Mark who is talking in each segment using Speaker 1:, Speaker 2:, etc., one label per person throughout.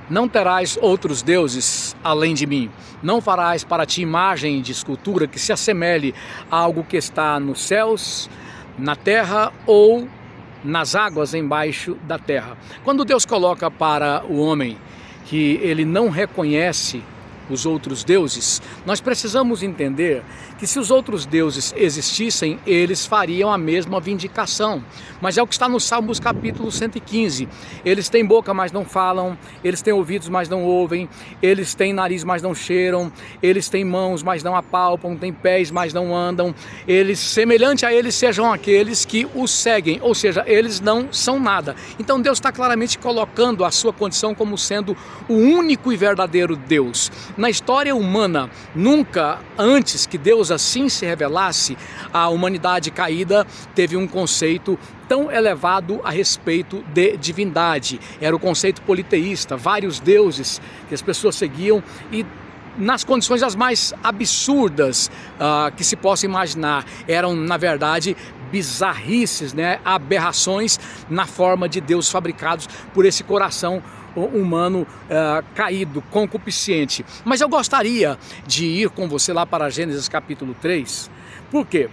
Speaker 1: Não terás outros deuses além de mim. Não farás para ti imagem de escultura que se assemelhe a algo que está nos céus, na terra ou nas águas embaixo da terra. Quando Deus coloca para o homem que ele não reconhece os outros deuses, nós precisamos entender que se os outros deuses existissem, eles fariam a mesma vindicação. Mas é o que está no Salmos capítulo 115. Eles têm boca, mas não falam. Eles têm ouvidos, mas não ouvem. Eles têm nariz, mas não cheiram. Eles têm mãos, mas não apalpam. Têm pés, mas não andam. Eles, semelhante a eles, sejam aqueles que os seguem. Ou seja, eles não são nada. Então Deus está claramente colocando a sua condição como sendo o único e verdadeiro Deus. Na história humana, nunca antes que Deus assim se revelasse, a humanidade caída teve um conceito tão elevado a respeito de divindade. Era o conceito politeísta, vários deuses que as pessoas seguiam e nas condições as mais absurdas que se possa imaginar. Eram, na verdade, bizarrices, né? Aberrações na forma de Deus fabricados por esse coração humano caído, concupiscente. Mas eu gostaria de ir com você lá para Gênesis capítulo 3. Por quê?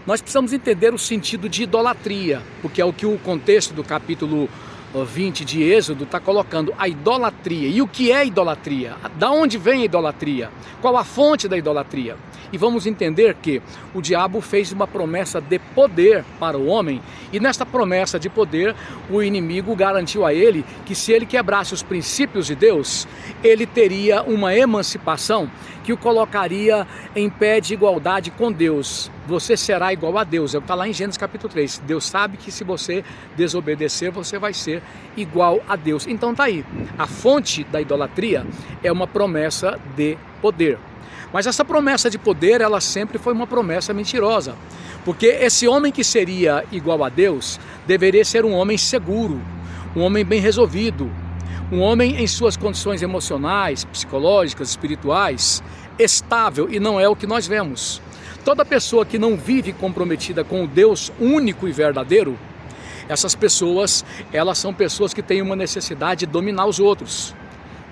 Speaker 1: Nós precisamos entender o sentido de idolatria, porque é o que o contexto do capítulo 20 de Êxodo está colocando, a idolatria. E o que é idolatria? Da onde vem a idolatria? Qual a fonte da idolatria? E vamos entender que o diabo fez uma promessa de poder para o homem, e nesta promessa de poder, o inimigo garantiu a ele que se ele quebrasse os princípios de Deus, ele teria uma emancipação que o colocaria em pé de igualdade com Deus. Você será igual a Deus, é o que está lá em Gênesis capítulo 3. Deus sabe que se você desobedecer, você vai ser igual a Deus. Então está aí, a fonte da idolatria é uma promessa de poder. Mas essa promessa de poder, ela sempre foi uma promessa mentirosa. Porque esse homem que seria igual a Deus, deveria ser um homem seguro, um homem bem resolvido, um homem em suas condições emocionais, psicológicas, espirituais, estável, e não é o que nós vemos. Toda pessoa que não vive comprometida com o Deus único e verdadeiro, essas pessoas, elas são pessoas que têm uma necessidade de dominar os outros.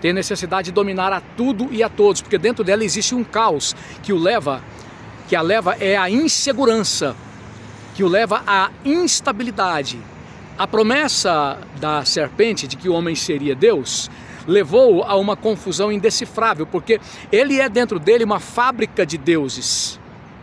Speaker 1: Tem necessidade de dominar a tudo e a todos, porque dentro dela existe um caos que a leva é a insegurança, que o leva à instabilidade. A promessa da serpente de que o homem seria Deus levou a uma confusão indecifrável, porque ele é dentro dele uma fábrica de deuses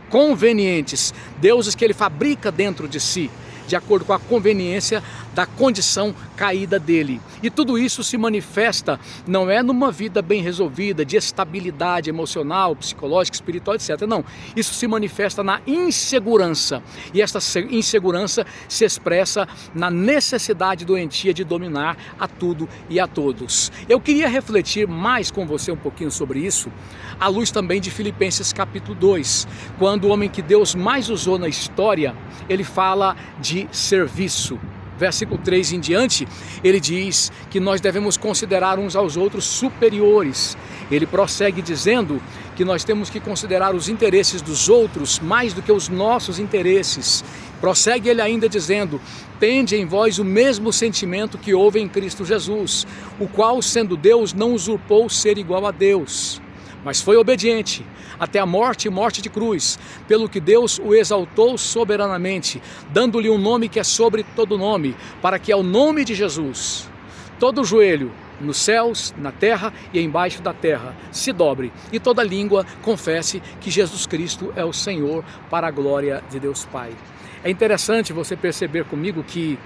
Speaker 1: convenientes, deuses que ele fabrica dentro de si, de acordo com a conveniência da condição caída dele. E tudo isso se manifesta, não é numa vida bem resolvida, de estabilidade emocional, psicológica, espiritual, etc. Não, isso se manifesta na insegurança. E esta insegurança se expressa na necessidade doentia de dominar a tudo e a todos. Eu queria refletir mais com você um pouquinho sobre isso, à luz também de Filipenses capítulo 2, quando o homem que Deus mais usou na história, ele fala de serviço. Versículo 3 em diante, ele diz que nós devemos considerar uns aos outros superiores. Ele prossegue dizendo que nós temos que considerar os interesses dos outros mais do que os nossos interesses. Prossegue ele ainda dizendo, tende em vós o mesmo sentimento que houve em Cristo Jesus, o qual, sendo Deus, não usurpou ser igual a Deus, mas foi obediente até a morte e morte de cruz, pelo que Deus o exaltou soberanamente, dando-lhe um nome que é sobre todo nome, para que ao nome de Jesus, todo joelho, nos céus, na terra e embaixo da terra, se dobre, e toda língua confesse que Jesus Cristo é o Senhor, para a glória de Deus Pai. É interessante você perceber comigo que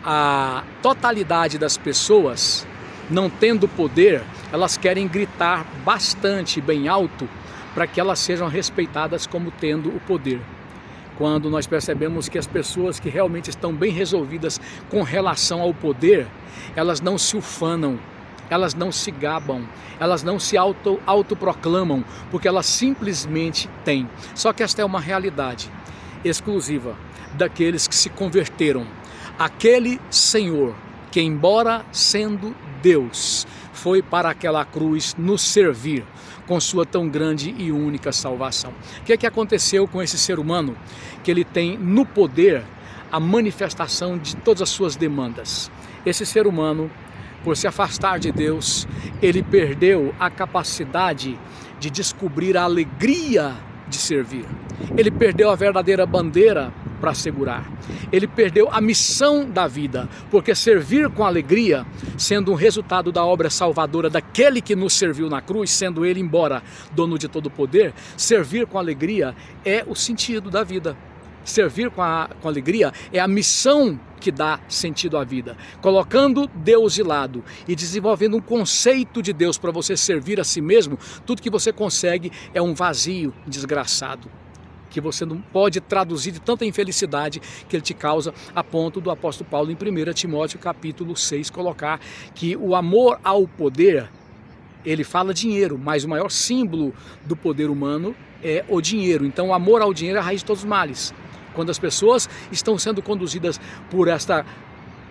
Speaker 1: a totalidade das pessoas, não tendo poder, elas querem gritar bastante, bem alto, para que elas sejam respeitadas como tendo o poder. Quando nós percebemos que as pessoas que realmente estão bem resolvidas com relação ao poder, elas não se ufanam, elas não se gabam, elas não se autoproclamam, porque elas simplesmente têm. Só que esta é uma realidade exclusiva daqueles que se converteram. Aquele Senhor que, embora sendo Deus, foi para aquela cruz nos servir com sua tão grande e única salvação. O que é que aconteceu com esse ser humano? Que ele tem no poder a manifestação de todas as suas demandas. Esse ser humano por se afastar de Deus, ele perdeu a capacidade de descobrir a alegria de servir. Ele perdeu a verdadeira bandeira para segurar. Ele perdeu a missão da vida, porque servir com alegria, sendo um resultado da obra salvadora daquele que nos serviu na cruz, sendo ele, embora dono de todo o poder, servir com alegria é o sentido da vida. Servir com alegria é a missão que dá sentido à vida. Colocando Deus de lado e desenvolvendo um conceito de Deus para você servir a si mesmo, tudo que você consegue é um vazio desgraçado, que você não pode traduzir de tanta infelicidade que ele te causa, a ponto do apóstolo Paulo em 1 Timóteo capítulo 6 colocar que o amor ao poder, ele fala dinheiro, mas o maior símbolo do poder humano é o dinheiro. Então o amor ao dinheiro é a raiz de todos os males. Quando as pessoas estão sendo conduzidas por esta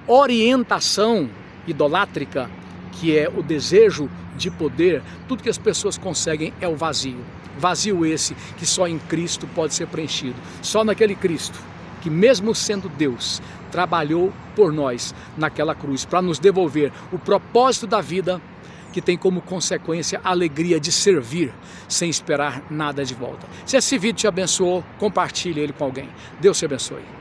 Speaker 1: orientação idolátrica, que é o desejo de poder, tudo que as pessoas conseguem é o vazio. Vazio esse que só em Cristo pode ser preenchido. Só naquele Cristo que, mesmo sendo Deus, trabalhou por nós naquela cruz para nos devolver o propósito da vida, que tem como consequência a alegria de servir sem esperar nada de volta. Se esse vídeo te abençoou, compartilhe ele com alguém. Deus te abençoe.